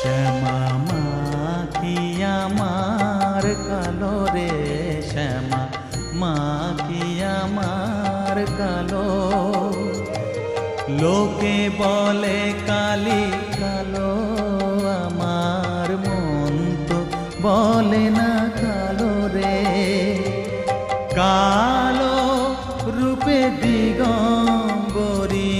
শ্যামা মা কি আমার কালো রে, শ্যামা মা কি আমার কালো। লোকে বলে কালি কালো, আমার মন তো বলে না কালো রে। কালো রূপে দিগম্বরী